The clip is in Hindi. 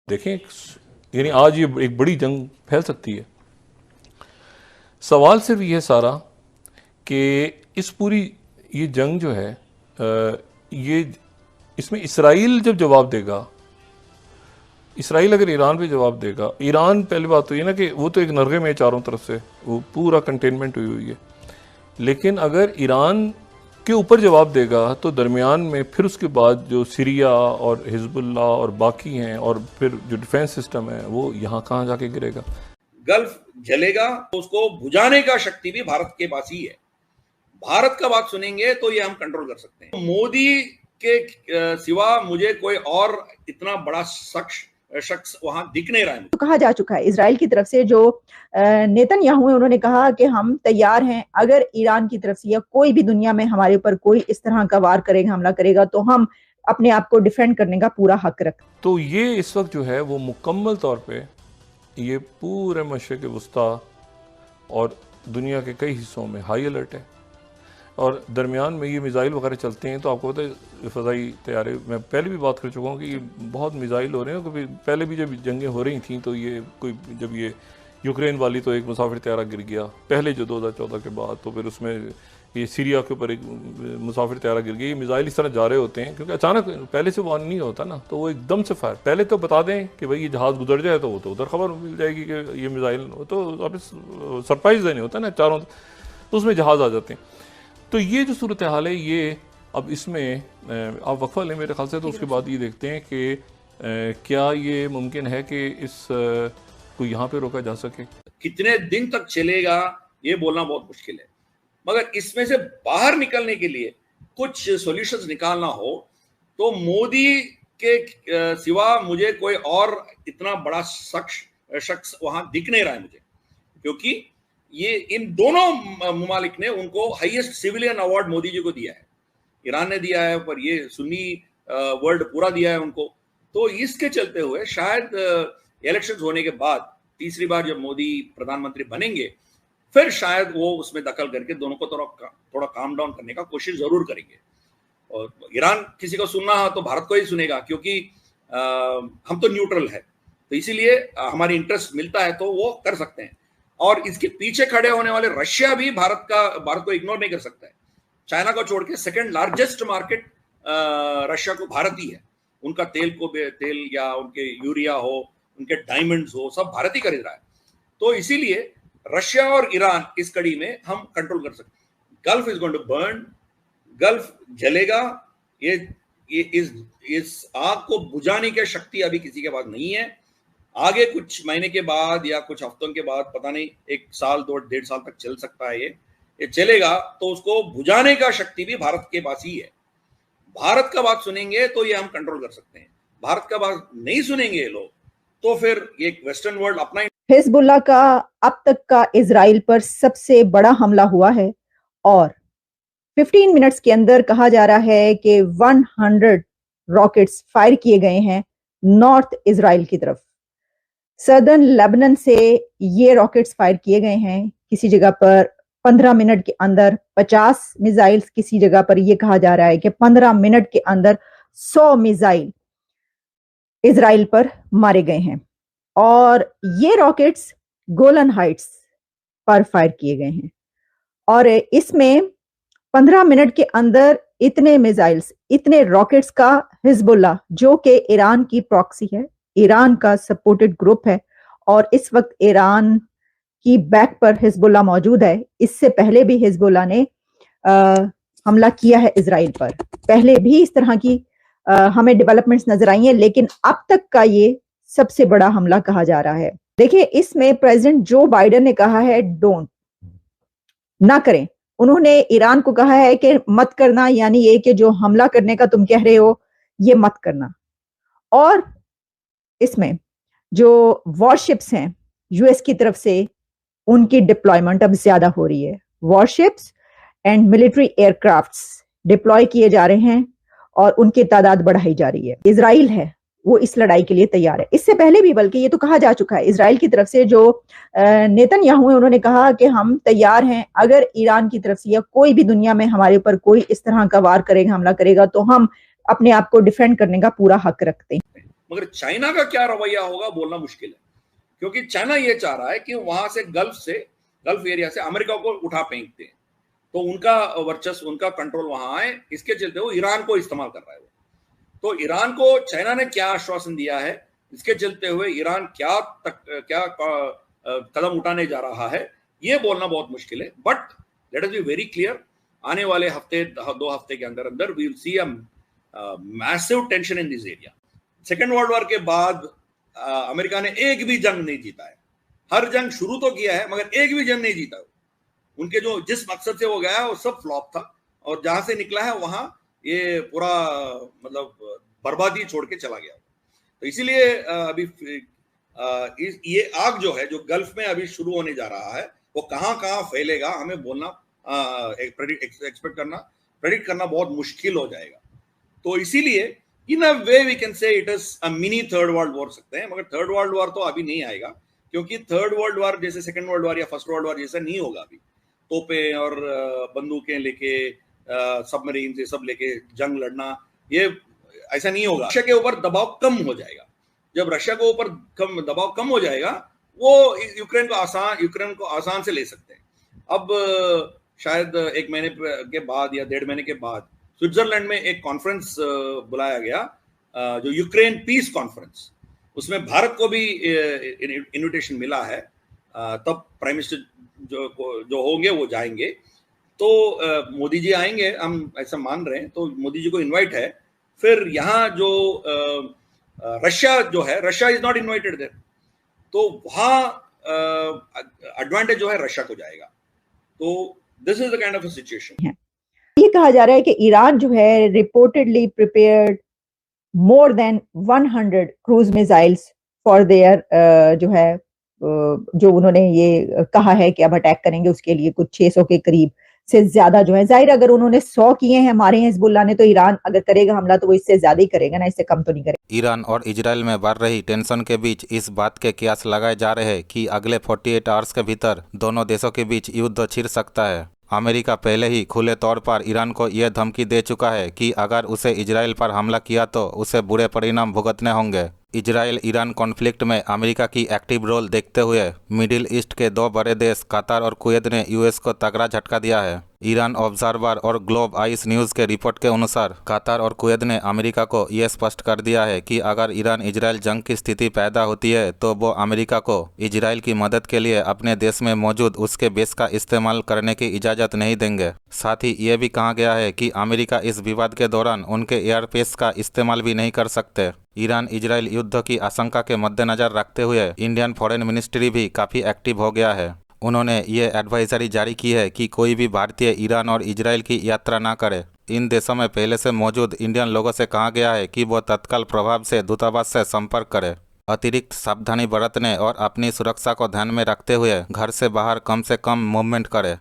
देखें, यानी आज ये एक बड़ी जंग फैल सकती है। सवाल सिर्फ ये सारा कि इस पूरी ये जंग जो है ये इसमें इसराइल जब जवाब देगा, इसराइल अगर ईरान पे जवाब देगा, ईरान पहली बात तो ये ना कि वो तो एक नरगे में चारों तरफ से वो पूरा कंटेनमेंट हुई हुई है, लेकिन अगर ईरान के ऊपर जवाब देगा तो दरमियान में फिर उसके बाद जो सीरिया और हिजबुल्लाह और बाकी हैं और फिर जो डिफेंस सिस्टम है वो यहाँ कहाँ जाके गिरेगा। गल्फ जलेगा तो उसको बुझाने का शक्ति भी भारत के पास ही है। भारत का बात सुनेंगे तो ये हम कंट्रोल कर सकते हैं। मोदी के सिवा मुझे कोई और इतना बड़ा शख्स वहां दिख नहीं रहा है। तो कहा जा चुका है इजराइल की तरफ से, जो नेतन्याहू है उन्होंने कहा कि हम तैयार हैं, अगर ईरान की तरफ से या कोई भी दुनिया में हमारे ऊपर कोई इस तरह का वार करेगा, हमला करेगा, तो हम अपने आप को डिफेंड करने का पूरा हक रखते हैं। तो ये इस वक्त जो है वो मुकम्मल तौर पे ये पूरे मशरिक़ वस्ता और दुनिया के कई हिस्सों में हाई अलर्ट है। और दरमियान में ये मिज़ाइल वगैरह चलते हैं तो आपको पता है फ़ज़ाई तैयारे, मैं पहले भी बात कर चुका हूँ कि ये बहुत मिज़ाइल हो रहे हैं। क्योंकि पहले भी जब जंगें हो रही थी तो ये कोई जब ये यूक्रेन वाली तो एक मुसाफिर तैयारा गिर गया पहले जो 2014 के बाद, तो फिर उसमें ये सीरिया के ऊपर एक मुसाफिर तैयारा गिर गया। ये मिज़ाइल इस तरह जा रहे होते हैं क्योंकि अचानक पहले से वार्न नहीं होता ना, तो वो एकदम से फायर, पहले तो बता दें कि भाई ये जहाज़ गुजर जाए तो वो तो उधर खबर मिल जाएगी कि ये मिज़ाइल, तो आप सरप्राइज देने होता है ना चारों, तो उसमें जहाज़ आ जाते हैं। तो ये जो सूरत हाल है ये अब इसमें आप वक्फा लें मेरे ख्याल से, तो उसके बाद ये देखते हैं कि क्या ये मुमकिन है कि इस को यहाँ पे रोका जा सके। कितने दिन तक चलेगा ये बोलना बहुत मुश्किल है, मगर इसमें से बाहर निकलने के लिए कुछ सॉल्यूशंस निकालना हो तो मोदी के सिवा मुझे कोई और इतना बड़ा शख्स वहां दिख नहीं रहा है मुझे। क्योंकि ये इन दोनों मुमालिक ने उनको highest civilian award Modi ji को दिया है, ईरान ने दिया है, पर ये सुन्नी वर्ल्ड पूरा दिया है उनको। तो इसके चलते हुए शायद इलेक्शंस होने के बाद तीसरी बार जब मोदी प्रधानमंत्री बनेंगे फिर शायद वो उसमें दखल करके दोनों को थोड़ा काम डाउन करने का कोशिश जरूर करेंगे। और ईरान किसी को सुनना हो तो भारत को ही सुनेगा, क्योंकि हम तो न्यूट्रल है, तो इसीलिए हमारी इंटरेस्ट मिलता है तो वो कर सकते हैं। और इसके पीछे खड़े होने वाले रशिया भी भारत को इग्नोर नहीं कर सकता है। चाइना को छोड़ के सेकंड लार्जेस्ट मार्केट रशिया को भारत ही है। उनका तेल या उनके यूरिया हो, उनके डायमंड्स हो, सब भारत ही खरीद रहा है। तो इसीलिए रशिया और ईरान इस कड़ी में हम कंट्रोल कर सकते हैं। Gulf is going to burn, Gulf जलेगा। ये इस आग को बुझाने की शक्ति अभी किसी के पास नहीं है। आगे कुछ महीने के बाद या कुछ हफ्तों के बाद, पता नहीं, 1 साल 2.5 साल तक चल सकता है। ये चलेगा तो उसको बुझाने का शक्ति भी भारत के पास ही है। भारत का बात सुनेंगे तो ये हम कंट्रोल कर सकते हैं। भारत का बात नहीं सुनेंगे ये लोग तो फिर ये वेस्टर्न वर्ल्ड अपना। हिजबुल्लाह का अब तक का इजराइल पर सबसे बड़ा हमला हुआ है और 15 मिनट्स के अंदर कहा जा रहा है कि 100 रॉकेट्स फायर किए गए हैं नॉर्थ इजराइल की तरफ। सदर्न लेबनान से ये रॉकेट्स फायर किए गए हैं। किसी जगह पर 15 मिनट के अंदर 50 मिसाइल्स, किसी जगह पर यह कहा जा रहा है कि 15 मिनट के अंदर 100 मिसाइल इजराइल पर मारे गए हैं। और ये रॉकेट्स गोलन हाइट्स पर फायर किए गए हैं और इसमें 15 मिनट के अंदर इतने मिसाइल्स, इतने रॉकेट्स का हिजबुल्लाह, जो कि ईरान की प्रॉक्सी है, ईरान का सपोर्टेड ग्रुप है और इस वक्त ईरान की बैक पर हिजबुल्लाह मौजूद है। इससे पहले भी हिजबुल्लाह ने हमला किया है इजराइल पर। पहले भी इस तरह की हमें डेवलपमेंट्स नजर आई हैं, लेकिन अब तक का ये सबसे बड़ा हमला कहा जा रहा है। देखिए, इसमें प्रेसिडेंट जो बाइडेन ने कहा है डोंट, ना करें। उन्होंने ईरान को कहा है कि मत करना, यानी ये कि जो हमला करने का तुम कह रहे हो ये मत करना। और इसमें जो वॉरशिप्स हैं यूएस की तरफ से, उनकी डिप्लॉयमेंट अब ज्यादा हो रही है। Warships and military aircrafts deploy किए जा रहे हैं और उनकी तादाद बढ़ाई जा रही है। इजराइल है वो इस लड़ाई के लिए तैयार है। इससे पहले भी बल्कि ये तो कहा जा चुका है इजराइल की तरफ से, जो नेतन्याहू है उन्होंने कहा कि हम तैयार हैं, अगर ईरान की तरफ से या कोई भी दुनिया में हमारे ऊपर कोई इस तरह का वार करेगा, हमला करेगा, तो हम अपने आप को डिफेंड करने का पूरा हक रखते हैं। मगर चाइना का क्या रवैया होगा बोलना मुश्किल है, क्योंकि चाइना ये चाह रहा है कि वहां से गल्फ एरिया से अमेरिका को उठा फेंकते हैं, तो उनका वर्चस्व, उनका कंट्रोल वहां आए, इसके चलते वो ईरान को इस्तेमाल कर रहा है। तो ईरान को चाइना ने क्या आश्वासन दिया है, इसके चलते हुए ईरान क्या कदम उठाने जा रहा है, ये बोलना बहुत मुश्किल है। But let us be very clear, आने वाले हफ्ते 2 हफ्ते के अंदर अंदर we will see a massive tension in this area. Second world war के बाद अमेरिका ने एक भी जंग नहीं जीता है। हर जंग शुरू तो किया है मगर एक भी जंग नहीं जीता। उनके जो जिस मकसद से वो गया वो सब फ्लॉप था, और जहां से निकला है वहां ये पूरा मतलब बर्बादी छोड़ के चला गया। तो इसीलिए अभी ये आग जो है, जो गल्फ में अभी शुरू होने जा रहा है, वो कहां कहां फैलेगा हमें बोलना, प्रेडिक्ट करना बहुत मुश्किल हो जाएगा। तो इसीलिए in a way we can say it is a mini third world war सकते हैं, मगर थर्ड वर्ल्ड वॉर तो अभी नहीं आएगा, क्योंकि थर्ड वर्ल्ड वॉर जैसे सेकंड वर्ल्ड वॉर या फर्स्ट वर्ल्ड वॉर जैसा नहीं होगा। अभी तोपें और बंदूकें लेके, सबमरीन से सब लेके जंग लड़ना, ये ऐसा नहीं होगा। रशिया के ऊपर दबाव कम हो जाएगा। जब रशिया के ऊपर दबाव कम हो जाएगा, वो यूक्रेन को आसान से ले सकते हैं। अब शायद 1 महीने के बाद या 1.5 महीने के बाद स्विट्जरलैंड में एक कॉन्फ्रेंस बुलाया गया, जो यूक्रेन पीस कॉन्फ्रेंस, उसमें भारत को भी इनविटेशन मिला है। तब प्राइम मिनिस्टर जो होंगे वो जाएंगे, तो मोदी जी आएंगे, हम ऐसा मान रहे हैं, तो मोदी जी को इनवाइट है। फिर यहाँ जो रशिया जो है, Russia is not invited there, तो वहां एडवांटेज जो है रशिया को जाएगा। तो this is the kind of a situation. ये कहा जा रहा है कि ईरान जो है reportedly prepared more than 100 cruise missiles for there, जो है जो उन्होंने ये कहा है कि अब अटैक करेंगे, उसके लिए कुछ 600 के करीब से ज्यादा जो है। जाहिर अगर उन्होंने 100 किए हैं हमारे यहाँ हिजबुल्लाह ने, तो ईरान अगर करेगा हमला तो वो इससे ज्यादा ही करेगा ना, इससे कम तो नहीं करेगा। ईरान और इजराइल में बढ़ रही टेंशन के बीच इस बात के कियास लगाए जा रहे हैं कि अगले 48 आवर्स के भीतर दोनों देशों के बीच युद्ध छिड़ सकता है। अमेरिका पहले ही खुले तौर पर ईरान को यह धमकी दे चुका है कि अगर उसे इजराइल पर हमला किया तो उसे बुरे परिणाम भुगतने होंगे। इजराइल ईरान कॉन्फ्लिक्ट में अमेरिका की एक्टिव रोल देखते हुए मिडिल ईस्ट के 2 बड़े देश कतार और कुवैत ने यूएस को तगड़ा झटका दिया है। ईरान ऑब्जर्वर और ग्लोब आइस न्यूज़ के रिपोर्ट के अनुसार कतार और कुवैत ने अमेरिका को यह स्पष्ट कर दिया है कि अगर ईरान इजराइल जंग की स्थिति पैदा होती है तो वो अमेरिका को इजराइल की मदद के लिए अपने देश में मौजूद उसके बेस का इस्तेमाल करने की इजाज़त नहीं देंगे। साथ ही ये भी कहा गया है कि अमेरिका इस विवाद के दौरान उनके एयरपेस का इस्तेमाल भी नहीं कर सकते। ईरान इजराइल युद्ध की आशंका के मद्देनजर रखते हुए इंडियन फॉरेन मिनिस्ट्री भी काफ़ी एक्टिव हो गया है। उन्होंने ये एडवाइजरी जारी की है कि कोई भी भारतीय ईरान और इजराइल की यात्रा ना करे। इन देशों में पहले से मौजूद इंडियन लोगों से कहा गया है कि वो तत्काल प्रभाव से दूतावास से संपर्क करें। अतिरिक्त सावधानी बरतने और अपनी सुरक्षा को ध्यान में रखते हुए घर से बाहर कम से कम मूवमेंट करें।